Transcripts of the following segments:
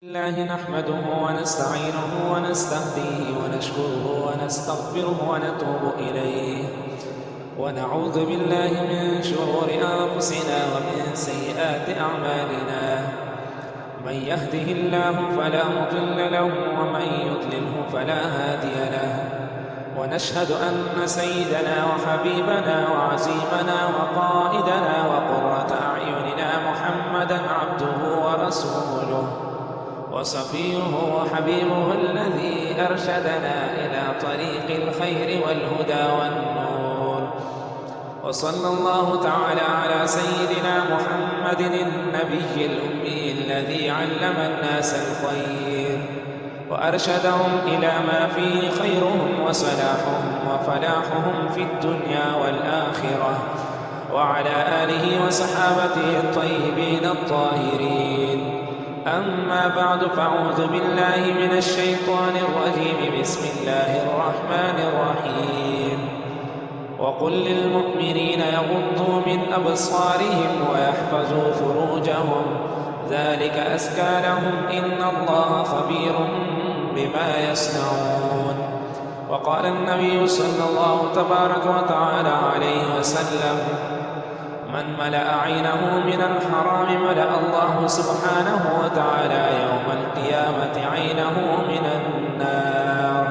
الله نحمده ونستعينه ونستهديه ونشكره ونستغفره ونتوب إليه ونعوذ بالله من شرور أنفسنا ومن سيئات أعمالنا. من يهده الله فلا مضل له ومن يضلله فلا هادي له. ونشهد أن سيدنا وحبيبنا وعزيمنا وقائدنا وقرة أعيننا محمدا عبده ورسوله وصفيه وحبيبه الذي أرشدنا إلى طريق الخير والهدى والنور. وصلى الله تعالى على سيدنا محمد النبي الأمي الذي علم الناس الخير وأرشدهم إلى ما فيه خيرهم وصلاحهم وفلاحهم في الدنيا والآخرة، وعلى آله وصحابته الطيبين الطاهرين. أما بعد، فأعوذ بالله من الشيطان الرجيم. بسم الله الرحمن الرحيم. وقل للمؤمنين يغضوا من أبصارهم ويحفظوا فروجهم ذلك أزكى لهم إن الله خبير بما يصنعون. وقال النبي صلى الله تبارك وتعالى عليه وسلم: من ملأ عينه من الحرام ملأ الله سبحانه وتعالى يوم القيامة عينه من النار،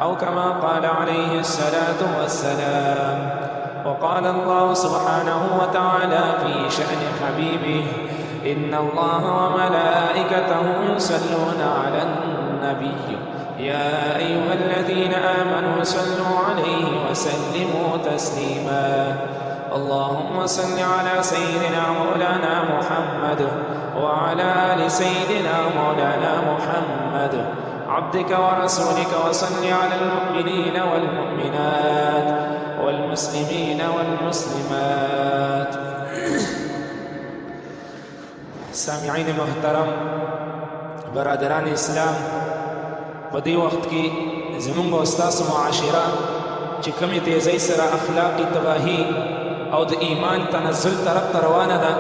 أو كما قال عليه الصلاة والسلام. وقال الله سبحانه وتعالى في شأن حبيبه: إن الله وملائكته يصلون على النبي يا أيها الذين آمنوا صلوا عليه وسلموا تسليما. اللهم صل على سيدنا مولانا محمد وعلى آل سيدنا مولانا محمد عبدك ورسولك، وصل على المؤمنين والمؤمنات والمسلمين والمسلمات. سامعین محترم، برادران اسلام، په دې وخت کې زموږ او ستاسو معاشره چې کومې تیزۍ سره اخلاقي تباهي او د ایمان تنزل طرف ته روانه ده،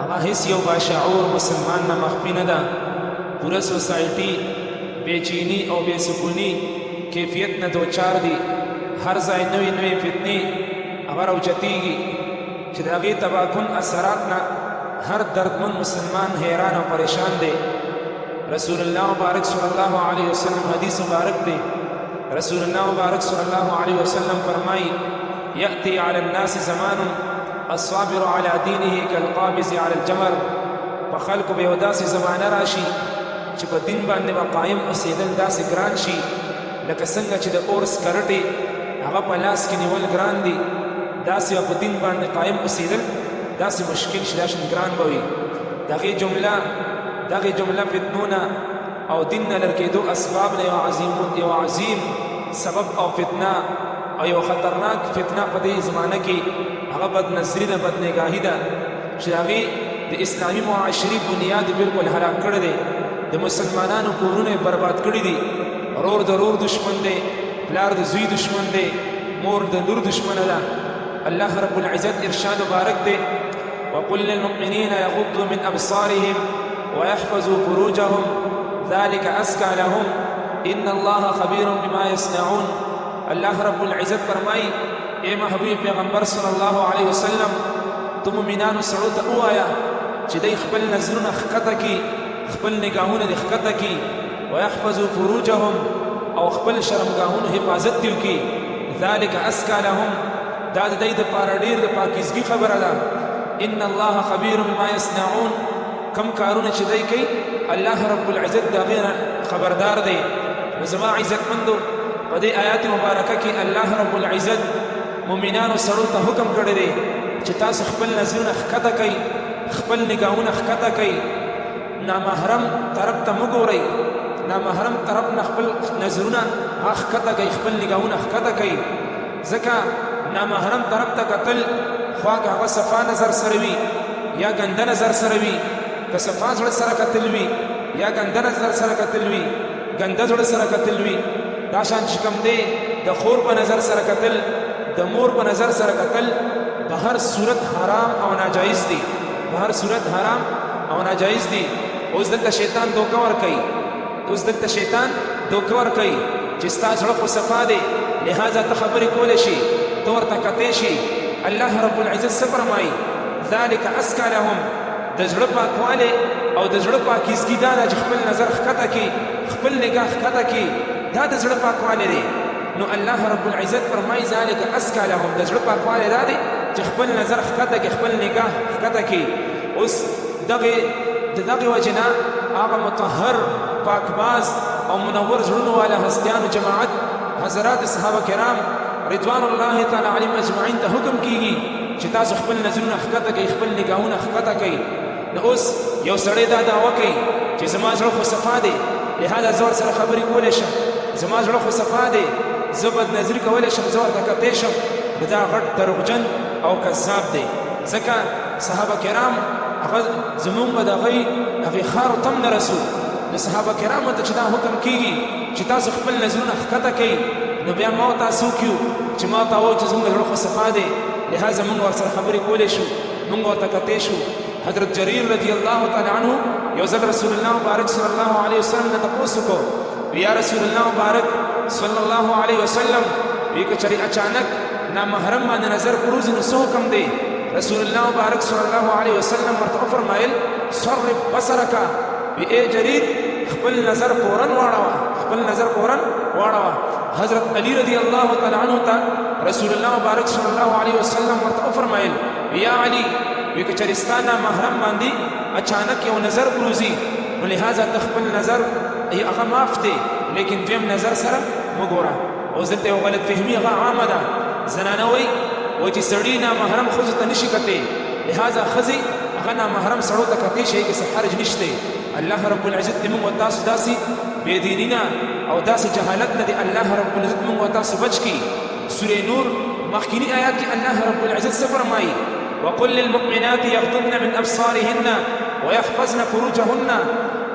هغه هیڅ یو باشعور مسلمان نه مخفي نه ده. پوره سوسایټي بېچیني او بېسکوني کیفیت نه دوچار دي. هر ځای نوې نوې فتنې هغه راوچتېږي چې د هغې تباکن اثرات نه ہر دردمند مسلمان حیران و پریشان دے. رسول اللہ مبارک صلی اللہ علیہ وسلم حدیث مبارک دے. رسول اللہ مبارک صلی اللہ علیہ وسلم فرمائی: یأتی علی الناس زمان الصابر علی دینه کالقابض علی الجمر. په خلکو به یو داسې زمانه راشي چې په دین باندې به قایم اوسېدل داسې ګران شي لکه څنګه چې د اور سکرټې هغه په لاس کې نیول ګران دي، داسې به په دین باندې قایم اوسېدل داسې مشکل شي، داسې ګران به وي. دغې جمله فتنونه او دین نه لر کېدو اسباب نه یو عظیم سبب او فتنه او یو خطرناک فتنه په دې زمانه کې هغه بدنظري ده، بدنګاهي ده چې هغې د اسلامي معاشري بنیاد بالکل هلاک کړی دی. د مسلمانانو کورونه یې برباد کړي دي. رور د رور دشمن دی، پلار د زوی دشمن دی، مور د لور دشمنه ده. الله رب العزت ارشاد مبارک دے: وقل للمؤمنین یغضوا من ابصارهم ويحفظوا فروجهم ذلك ازکى لهم ان الله خبیر بما يصنعون. اللہ رب العزت فرمائی: اے محبوب پیغمبر صلی اللہ علیہ وسلم، تو مومنانو سړو ته ووایه چې دوی خپل نظرونه ښکته کړي، خپل نګاهونه دې ښکته کړي، ويحفظوا فروجهم او خپل شرمګاهونو حفاظت دې وکړي. ذلك ازکى لهم، دا د دوی دپاره ډېر د پاکیزګي خبره ده. ان الله خبیر بما یصنعون، کم کارونه چې دوی کوي الله رب العزت د هغې نه خبردار دی. نو زما عزتمندو، په دې آیات مبارکه کې الله رب العزت مؤمنانو سړو ته حکم کړی دی چې تاسو خپل نظرونه ښکته کوئ، خپل نګاهونه ښکته کوئ، نامحرم طرف ته مه ګورئ، نامحرم طرف نه خپل نظرونه هغه ښکته کوئ، خپل نګاهونه ښکته کوئ. ځکه نامحرم طرف ته کتل خواږ هغه صفا نظر سره وي یا ګنده نظر سره وي. که صفا زړه سره کتل وي یا ګنده نظر سره کتل وي، ګنده زړه سره کتل وي، دا شان چې کوم دی د خور په نظر سره کتل، د مور په نظر سره کتل، په هر صورت حرام او ناجایز دي، په هر صورت حرام او ناجایز دي. اوس دلته شیطان دوکه ورکوي چې ستا زړه خو صفا دی لہذا ته خبرې کولی شي ته ورته کتی شي الله رب العزت څه فرمایي ذلک اسکا لهم د زړه پاکوالی او د زړه پاکیزګي دا ده چې خپل نظر ښکته کړي خپل نګاه ښکته کړي دا د زړه پاکوالی دی نو الله رب العزت فرمایي ذلک اسکا لهم د زړه پاکوالی دا دی چې خپل نظر ښکته کړي خپل نګاه ښکته کړي اوس د دغې وجې نه هغه مطهر پاکباز او منور زړونو والا هستیانو جماعت حضرات صحابه کرام رضوان الله تعالی علیهم اجمعین ته حکم کیږي چې تاسو خپل نظرونه ښکته کړئ خپل نګاهونه ښکته کړئ نو اوس یو سړی دا دعوه کوي چې زما زړه خو صفا دی لهذا زه ورسره خبرې کولی شم زما زړه خو صفا دی زه بدنظري کولی شم زه ورته کتی شم نو دا غټ دروغجن او کذاب دی ځکه صحابه کرام هغه زمونږ به د هغې خارو تم نه رسو نو صحابه کرامو ته چې دا حکم کیږي چې تاسو خپل نظرونه ښکته کوئ نو بیا ما او تاسو کیو چې ما ته وایو چې زموږ زړه خو صفا دی لهذا موږ ورسره خبرې کولی شو موږ ورته کتی شو حضرت جریر رضی الله تعالی عنه یو ځل رسول الله مبارک صلی الله علیه وسلم نه تپوس وکړو یا رسول الله مبارک صلی الله علیه وسلم وی که چېرې اچانک نامحرم باندې نظر پروزي نو څه حکم دی رسول الله مبارک صلی الله علیه وسلم ورته وفرمایل صرف بصرک وی ای جریر خپل نظر فوراً واړوه حضرت علی رضی الله تعالی عنہ ته رسول الله مبارک صلی الله علیه وسلم ورته وفرمایل یا علی وی که چېرې ستا نامحرم باندې اچانک یو نظر پروزي نو لهذا ته خپل نظر هغه معاف دی لیکن دویم نظر سره مه ګوره اوس دلته یو غلط فهمي هغه عامه ده زنانه وایي چې سړي نامحرم ښځو ته نشي کتی لهذا ښځې هغه نامحرم سړو ته کتی شي کې څه حرج نشته الله رب العزت دې موږ او تاسو داسې بېدیني نه او داسې جهالت نه دې الله رب العزت موږ او تاسو بچ کړي سورې نور مخکینی آیات کې الله رب العزت څه فرمایي وقل للمؤمنات یغضضن من ابصارهن ويحفظن فروجهن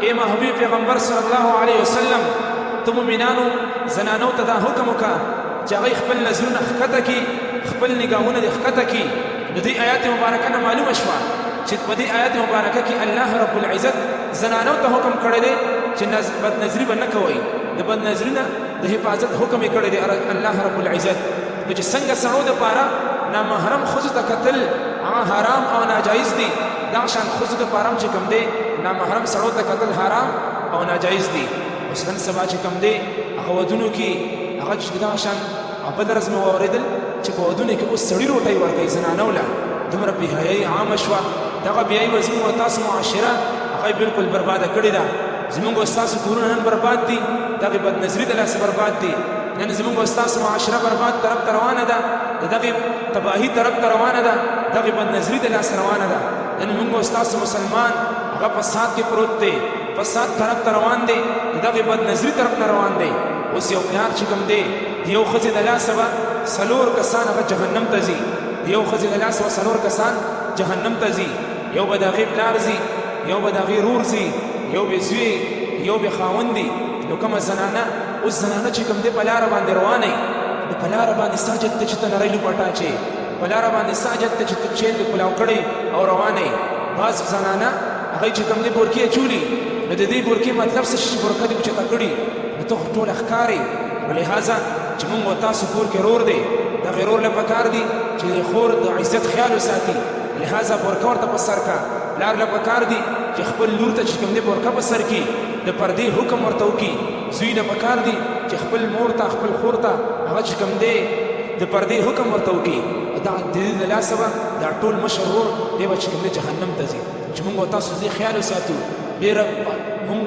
ای محبوب پیغمبر صلی الله علیه وسلم ته مؤمنانو زنانو ته دا حکم وکړه چې هغوی خپل نظرونه ښکته کړي خپل نګاهونه دې ښکته کړي نو دې آیات مبارکه نه معلومه شوه چې په دې آیات مبارکه کې الله رب العزت زنانو ته حکم کړی دی چې بدنظري به نه کوئ د بدنظري نه د حفاظت حکم یې کړی دی الله رب العزت نو چې څنګه سړو دپاره نامحرم ښځو ته کتل هغه حرام او ناجایز دي دغه شان ښځو دپاره هم چې کوم دی نامحرم سړو ته کتل حرام او ناجایز دي اوس نن سبا چې کوم دی هغه ودونو کې هغه چې دغه شان بل ورځ مې واورېدل چې په ودونو کې اوس سړي روټۍ ورکوي زنانو له دومره بېحیایي عامه شوه دغه بېحیایي به زموږ او تاسو معاشره هغه بلکل برباده کړې ده زموږ او ستاسو کورونه نن برباد دي دغې بدنظري د لاسه برباد دي نن زموږ او ستاسو معاشره برباد طرف ته روانه ده د دغې تباهي طرف ته روانه ده دغې بدنظري د لاسه روانه ده نن موږ او ستاسو مسلمان هغه فساد کې پروت دی فساد طرف ته روان دی د دغې بدنظري طرف نه روان دی اوس یو پلار چې کوم دی د یو ښځې د لاسه به 4 کسان هغه جهنم ته ځي د یو ښځې د لاسه به 4 کسان جهنم ته ځي یو به د هغې پلار ځي یو به د هغې رور ځي یو به زوی یو به خاوند دي نو کومه زنانه اوس زنانه چې کوم دی په لاره باندې روانه نو په لاره باندې ساجد ته چې ته نری لوپټه اچې په لاره باندې ساجد ته چې ته چیل دې کلاو کړی او روانه بعض زنانه هغوی چې کوم دی بورکې اچولي نو د دې بورکې مطلب څه چې بورکه دې اوچته کړي نو ته خو ټوله ښکارې نو لهذا چې موږ او تاسو کور کې رور دی دغې رور له پکار دي چې د خور د عزت خیال وساتي لهذا بورکه ورته په سر کا پلار له پکار دي چې خپل لور ته چې کوم دی بورکه په سر کړي د پردې حکم ورته وکړي زوی له پکار دي چې خپل مور ته خپل خور ته هغه چې کوم دی د پردې حکم ورته وکړي دا د دې د لاسه به دا ټول مشر ورور دی به چې کوم دی جهنم ته ځي چې موږ او تاسو دې خیال وساتو ډېره موږ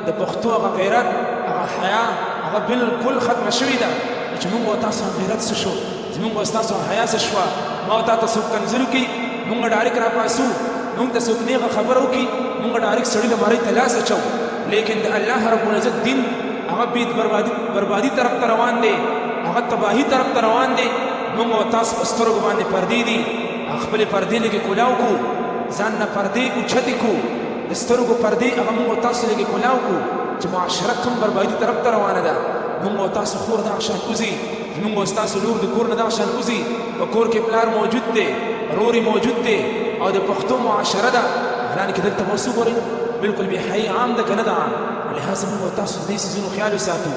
د پښتو هغه غیرت هغه حیا هغه بالکل ختمه شوې ده چې موږ او تاسو غیرت څه شو زموږ او تاسو حیا څه شوه ما او تا ته څوک کنځل وکړي موږ ډایرکټ راپاسو موږ ته څوک نیغه خبره وکړي موږ ډایرکټ سړي له مرۍ ته لاس اچو لیکن د الله رب العزت دین هغه بید بربادي طرف ته روان دی هغه تباهي طرف ته روان دی موږ او تاسو په سترګو باندې پردې دي خپلې پردې لږې کولاو کړو ځان نه پردې اوچتې کړو د سترګو پردې هغه موږ او تاسو لږې کولاو کړو چې معاشره کوم بربادي طرف ته روانه ده موږ او تاسو خور دغه شان وځي زموږ او ستاسو لور د کور نه دغه شان وځي په کور کې پلار موجود دی روري موجود دی او د پښتو معاشره ده حالانکې دلته به اوس وګورئ بالکل بې حیي عام ده که نه ده عام لهذا موږ تاسو د دې څیزونو خیال وساتو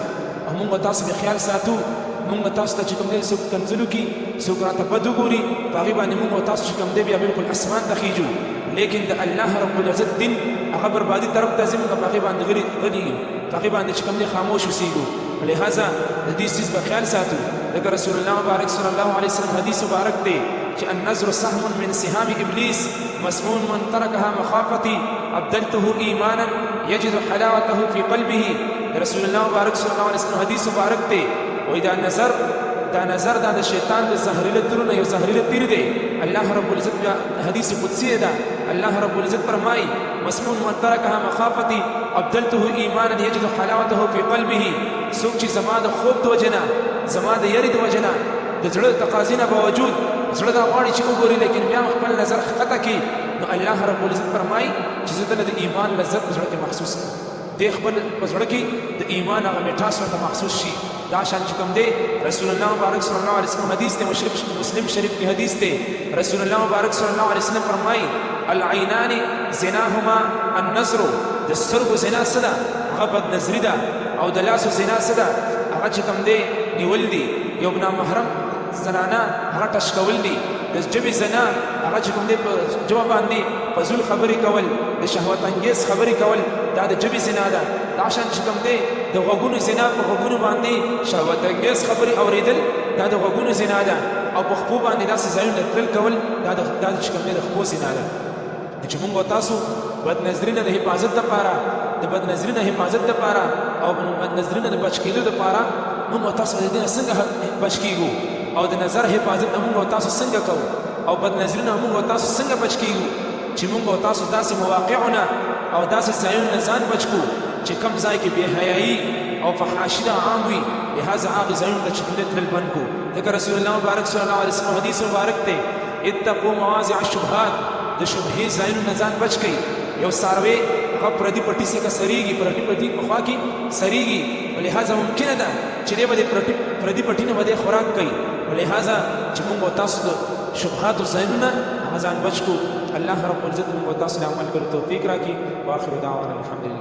او موږ تاسو به خیال ساتو موږ تاسو ته چې کوم دی څوک کنځلو کي څوک راته بد وګوري په هغې باندې موږ تاسو چې کوم دی بیا بالکل اسمان ته خیجو لیکن د الله رب العزت دین هغه بربادي طرف ته ځي موږ په هغې باندې غلي په هغې باندې چې کوم دی خاموش اوسېږو لهذا د دې څیز به خیال ساتو لکه رسول الله مبارک صلی الله علیه وسلم حدیث مبارک دی چې النظر سهم من سهام ابلیس مسموم من تركها مخافتي ابدلته ایمانا یجد حلاوته فی قلبه رسول الله مبارک صلی الله علیه وسلم حدیث مبارک دی وای دا نظر دا د شیطان د زهريله ترونه یو زهريله تیر دی الله رب العزت حدیث قدسی ده الله رب العزت فرمای مسموم من تركها مخافتي ابدلته ایمانا یجد حلاوته فی قلبه څوک چې زما د خوب د وجنه زما د یری د وجنه د زړه تقاضې نه باوجود زړه دا غواړي چې وګوري لیکن بیا خپل نظر ښکته کړي نو الله رب العزت فرمایي چې زه دله د ایمان لذت په زړه کې محسوس کړم دې خپل په زړه کې د ایمان هغه میټاس ورته محسوس شي دا شان چې کوم دی رسول الله مبارک صلی الله علیه وسلم حدیث دی مسلم شریف کی حدیث دی رسول الله مبارک صلی الله علیه وسلم فرمایي العینان زناهما النظر د سترګو زنا څه ده هغه بدنظري ده او د لاسو زنا څه ده هغه چې کوم دی نیول دي یو نامحرم زنانه هغه ټش کول دي د ژبې زنا هغه چې کوم دی په ژبه باندې فضول خبرې کول د شهوت انګیز خبرې کول دا د ژبې زنا ده دا شان چې کوم دی د غوږونو زنا په غوږونو باندې شهوت انګیز خبرې اورېدل دا د غوږونو زنا ده او په خپو باندې داسې ځایونه تلل کول دا چې کوم دی د خپو زنا ده چې موږ تاسو بدنظري نه د حفاظت دپاره د بدنظري نه حفاظت دپاره او بدنظري نه د بچ کېدو دپاره موږ تاسو د دې نه څنګه بچ کېږو او د نظر حفاظت نه موږ تاسو څنګه کوو او بدنظري نه موږ تاسو څنګه بچ کېږو چې موږ تاسو داسې مواقعونه او داسې ځایونو نه ځان بچ کړو چې کوم ځای کې بېحیایي او فحاشي ده عام وي لهذا هغې ځایونو ته چې کوم دی تلل بند کړو ځکه رسول الله مبارک صلی الله علیه وسلم حدیث مبارک دی اتقوا مواضع الشبهات د شبهې ځایونو نه ځان بچ کړئ یو څاروی هغه پردي پټي څخه سریږي پردي په خوا کې سریږي ولهذا ممکنه ده چې دی به د پردي پټي نه به دی خوراک کوي ولهذا چې موږ تاسو د شبهاتو ځایونو نه هغه ځان بچ کړو الله رب العزت موږ تاسو له عمل کولو توفیق راکړي واخر دعوانا الحمدلله